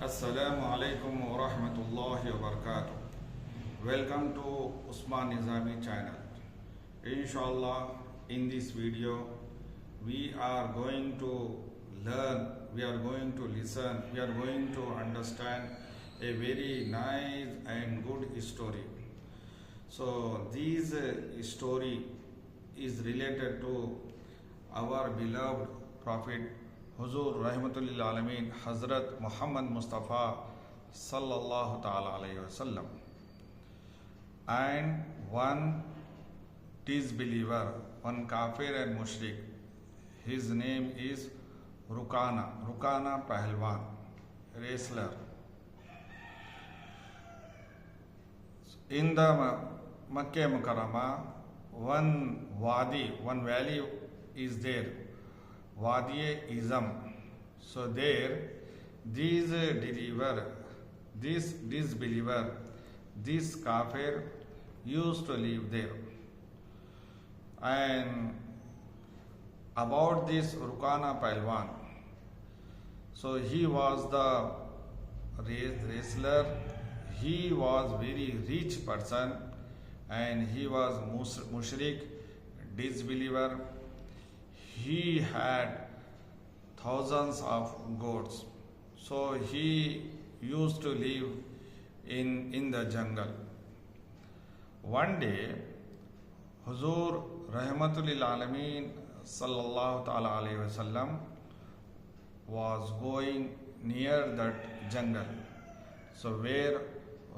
Assalamu alaikum wa rahmatullahi wa barakatuh. Welcome to Usman Nizami channel. Inshallah, in this video, we are going to learn, we are going to listen, we are going to understand a very nice and good story. So, this story is related to our beloved Prophet Huzur Rahmatul Lil Alameen Hazrat Muhammad Mustafa Sallallahu Ta'ala Alayhi Wasallam, and one disbeliever, one kafir and mushrik. His name is Rukana Pahalwan, wrestler. In the Makkah Mukarramah, one valley is there, Wadi Izam. So there, this disbeliever, this kafir used to live there. And about this Rukana Pahalwan, so he was the wrestler, he was very rich person, and he was mushrik, disbeliever. He had thousands of goats, so he used to live in the jungle. One day, Huzur Rahmatul Lil Alameen Sallallahu Ta'ala Alayhi Wasallam was going near that jungle, so where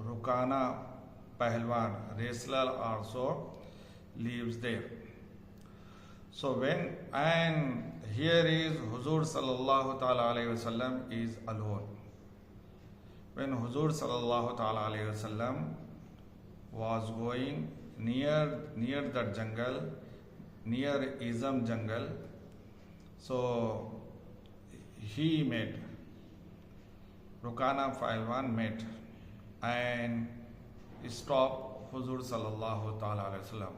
Rukana Pahalwan, wrestler, also lives there. So here is Huzur Sallallahu Ta'ala Alayhi Wasallam is alone. When Huzur Sallallahu Ta'ala Alayhi Wasallam was going near that jungle, near Izam jungle, so he met, Rukana Pahalwan met and stopped Huzur Sallallahu Ta'ala Alayhi Wasallam.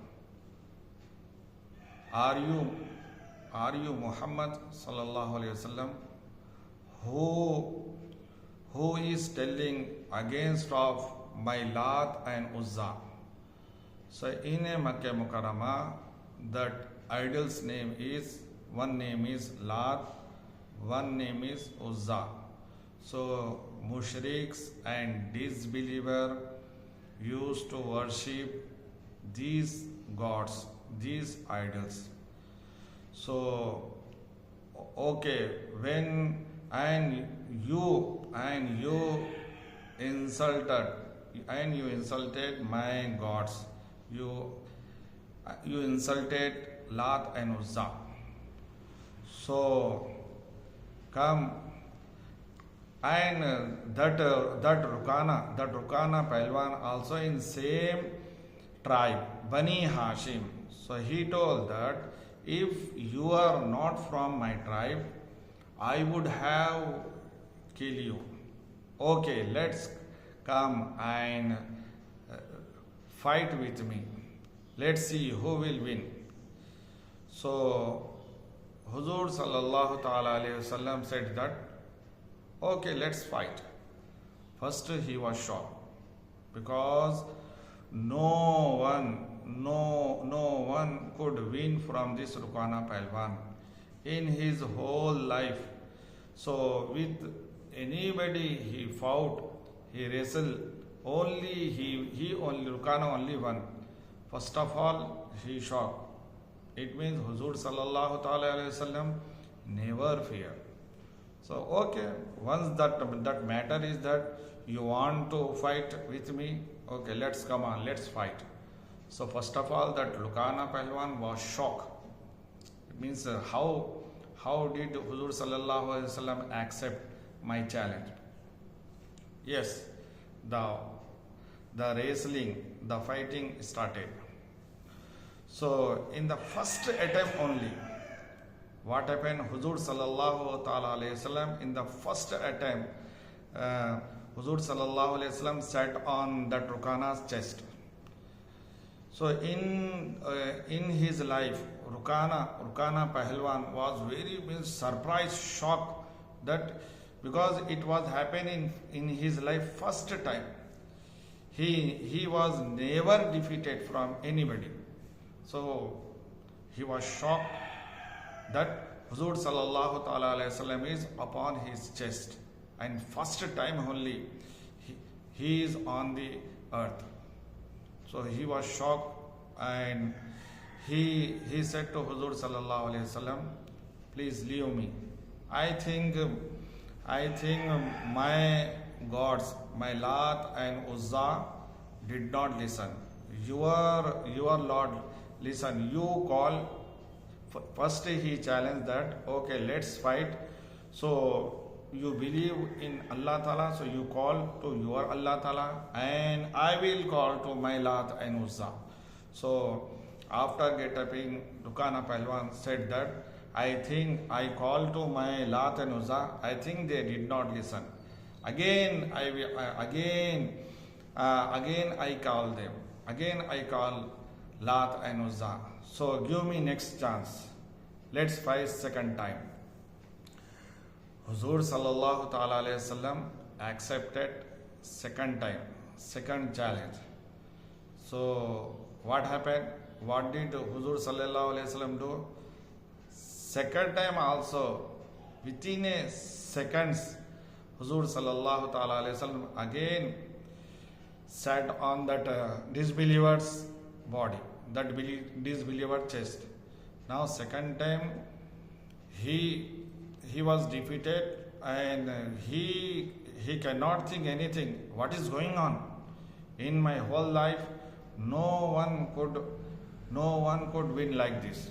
Are you Muhammad Sallallahu Alaihi Wasallam who is telling against of my Lat and Uzza? So in a Makkah Mukarramah, that idol's name is, one name is Lat, one name is Uzza. So mushriks and disbeliever used to worship these gods, these idols. So okay, when you insulted my gods, you insulted Lat and Uzza. So come, and that Rukana Pahalwan also in same tribe, Bani Hashim. So he told that if you are not from my tribe, I would have killed you. Okay, let's come and fight with me. Let's see who will win. So Huzur Sallallahu Ta'ala Alayhi Wasallam said that, okay, let's fight. First he was shocked because no one could win from this Rukana Pahalwan in his whole life. So with anybody he fought, he wrestled, Rukana only won. First of all, he shocked. It means Huzur Sallallahu Ta'ala Alayhi Wasallam never fear. So okay, once that matter is that you want to fight with me, okay, let's come on, let's fight. So first of all, that Rukana Pahalwan was shocked. It means how did Huzur Sallallahu Alaihi Wasallam accept my challenge? Yes, the wrestling, the fighting started. So in the first attempt only, what happened? Huzur Sallallahu Ta'ala Alaihi Wasallam, in the first attempt, Huzur Sallallahu Alaihi Wasallam sat on that Rukana's chest. So in his life, Rukana Pahalwan was very surprised, shocked that because it was happening in his life first time. He was never defeated from anybody. So he was shocked that Huzur sallallahu ta'ala alayhi wasallam is upon his chest, and first time only he is on the earth. So he was shocked, and he said to Huzur sallallahu alayhi wasallam, please leave me. I think my gods, my Lat and Uzza, did not listen. Your Lord listen. You call. First he challenged that, okay, let's fight. So you believe in Allah Ta'ala, so you call to your Allah Ta'ala, and I will call to my Lat and Uzza. So after getting, Rukana Palwan said that, I think I called to my Lat and Uzza, I think they did not listen. Again I call them. Again I call Lat and Uzza. So give me next chance. Let's fight second time. Huzur sallallahu ta'ala alayhi wasallam accepted second time, second challenge. So what happened? What did Huzur sallallahu alayhi wasallam do? Second time also, within a seconds, Huzur sallallahu ta'ala alayhi wasallam again sat on that disbeliever's body, that disbeliever chest. Now second time he was defeated, and he cannot think anything. What is going on? In my whole life, no one could win like this.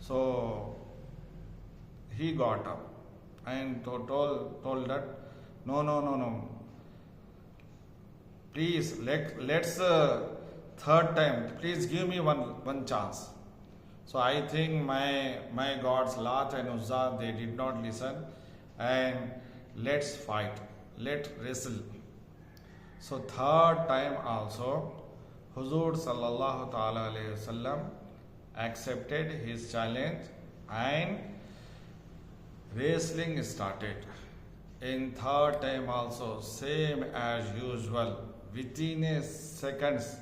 So he got up and told that no. Please let's third time. Please give me one chance. So I think my gods Lat and Uzza, they did not listen, and let's fight. Let's wrestle. So third time also, Huzur sallallahu ta'ala alayhi wasallam accepted his challenge, and wrestling started. In third time also, same as usual, within a seconds,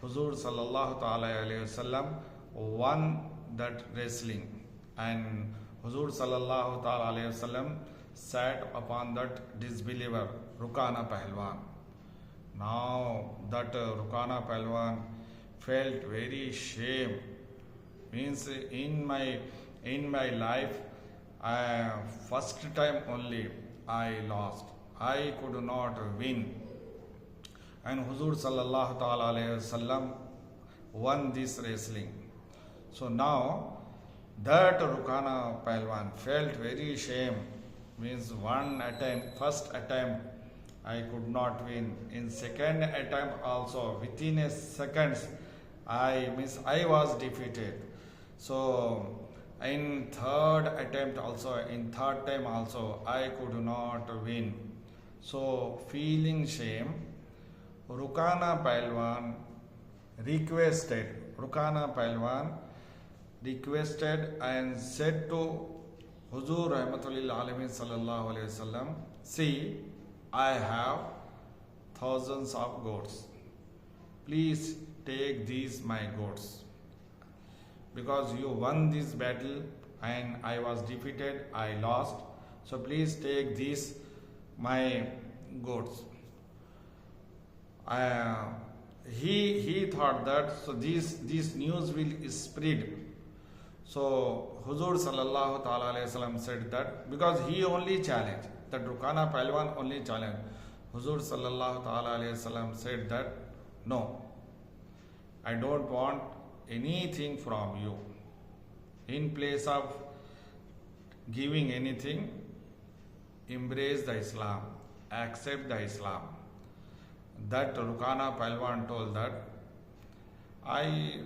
Huzur sallallahu ta'ala alayhi wasallam won that wrestling, and Huzur sallallahu ta'ala alayhi wasallam sat upon that disbeliever Rukana Pahalwan. Now that Rukana Pahalwan felt very shame. Means in my life, first time only I lost. I could not win. And Huzur sallallahu ta'ala alayhi wasallam won this wrestling. So now that Rukana Pahalwan felt very shame. Means one attempt, first attempt I could not win. In second attempt also, within a seconds, I was defeated. So in third attempt also, in third time also, I could not win. So feeling shame, Rukana Pahalwan requested and said to Huzur Rahmatul Alamin sallallahu alayhi wasallam, see, I have thousands of goats. Please take these my goats. Because you won this battle and I was defeated, I lost. So please take these my goats. He thought that so this news will spread. So Huzur sallallahu ta'ala alayhi wasallam said that, because he only challenged, that Rukana Pahalwan only challenged. Huzur sallallahu ta'ala alayhi wasallam said that, no, I don't want anything from you. In place of giving anything, embrace the Islam, accept the Islam. That Rukana Pahalwan told that, I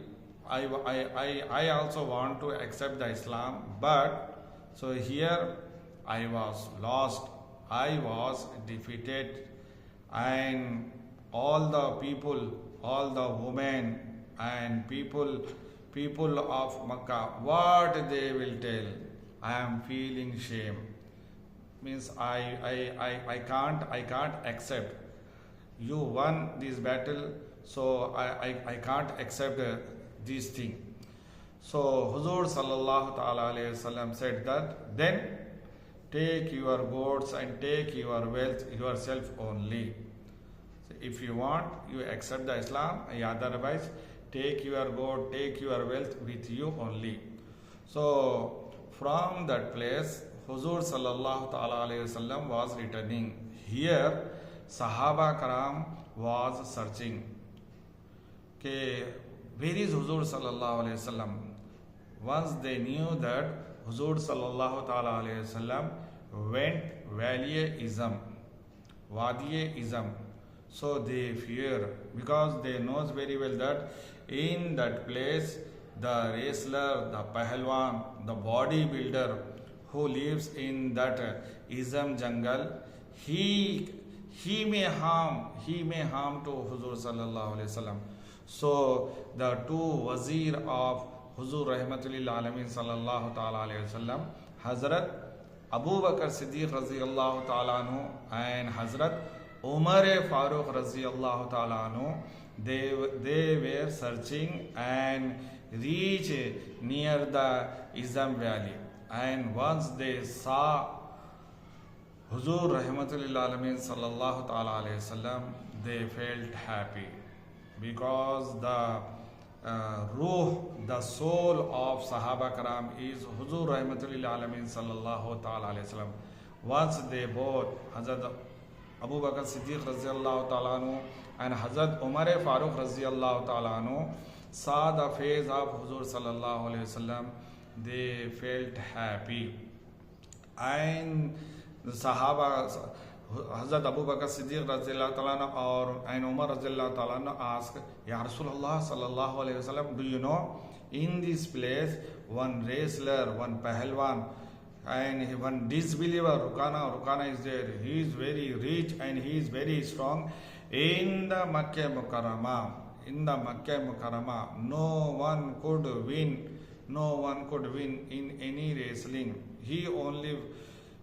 also want to accept the Islam, but so here I was lost, I was defeated, and all the people, all the women and people of Makkah, what they will tell, I am feeling shame. means I can't accept you won this battle, so I can't accept this thing. So Huzur sallallahu ta'ala alayhi wasallam said that then take your goats and take your wealth yourself only. So if you want, you accept the Islam, otherwise take your goat, take your wealth with you only. So from that place, Huzur sallallahu ta'ala alayhi wasallam was returning. Here, Sahaba Karam was searching. Okay, where is Huzur sallallahu alayhi wasallam? Once they knew that Huzur sallallahu ta'ala alayhi wasallam went Wadiye Izam. So they fear because they knows very well that in that place the wrestler, the pahalwan, the bodybuilder who lives in that Izam jungle, he may harm to Huzur sallallahu alaihi wasallam. So the two wazir of Huzur rahmatul alamin sallallahu ta'ala alaihi wasallam, Hazrat Abu Bakr Siddiq raziyallahu ta'ala anhu and Hazrat Umar Farooq raziyallahu ta'ala anhu, they were searching and reach near the Izam valley, and once they saw Huzur rahmatul alamin sallallahu ta'ala alayhi wasallam, they felt happy because the the soul of Sahaba Karam is Huzur rahmatul alamin sallallahu ta'ala alayhi wasallam. Once they both, Hazrat Abu Bakr Siddiq raziyallahu ta'ala anhu and Hazrat Umar Farooq raziyallahu ta'ala anhu, saw the face of Huzur sallallahu alayhi wasallam, they felt happy. And the Sahaba, Hazrat Abu Bakr Siddiq radhiyallahu ta'ala and Umar radhiyallahu ta'ala asked, Ya Rasulullah sallallahu alayhi wasallam, do you know in this place one wrestler, one pahalwan and one disbeliever, Rukana is there. He is very rich and he is very strong in the Makkah Mukarramah. In the Makkah Mukarramah, no one could win in any wrestling. He only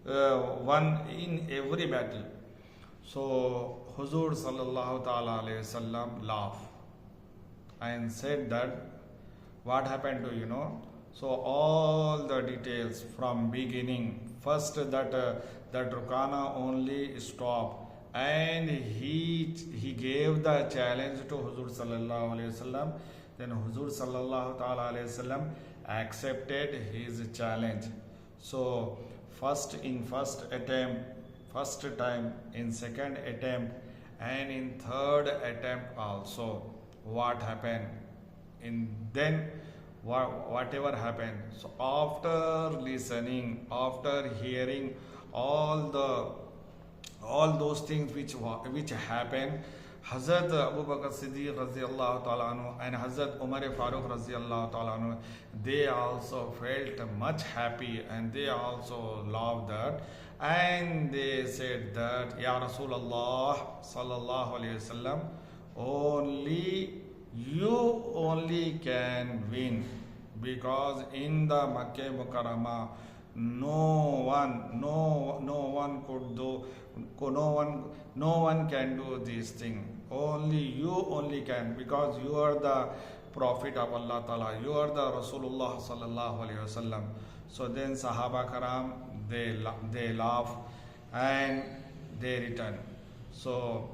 won in every battle. So Huzur sallallahu ta'ala alayhi wasallam laughed and said that what happened to you know. So all the details from beginning, first that Rukana only stopped and he gave the challenge to Huzur sallallahu alayhi wasallam. Then Huzur sallallahu ta'ala alayhi wasallam accepted his challenge. So first time, in second attempt, and in third attempt also, what happened? Whatever happened. So after listening, after hearing all those things which happened, Hazrat Abu Bakr Siddiq radhiyallahu ta'ala anhu and Hazrat Umar Farooq radhiyallahu ta'ala anhu, they also felt much happy and they also loved that, and they said that, Ya Rasulullah sallallahu alayhi wasallam, you only can win, because in the Makkah Mukarramah no one can do this thing. Only you can, because you are the Prophet of Allah Ta'ala, you are the Rasulullah sallallahu alayhi wasallam. So then Sahaba Karam, they laugh and they return. So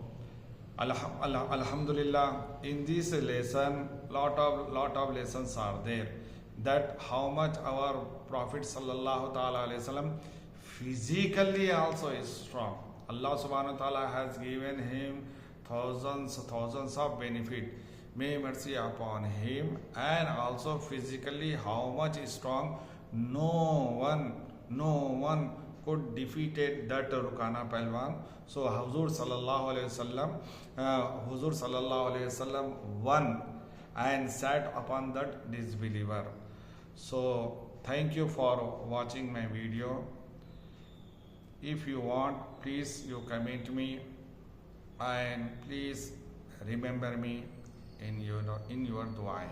Alhamdulillah, in this lesson, lot of lessons are there, that how much our Prophet sallallahu ta'ala alayhi wasallam physically also is strong. Allah subhanahu wa ta'ala has given him thousands of benefit. May mercy upon him, and also physically how much is strong. No one could defeated that Rukana Palwan. So Huzur sallallahu alayhi wasallam won and sat upon that disbeliever. So thank you for watching my video. If you want, please you comment me, and please remember me in your dua.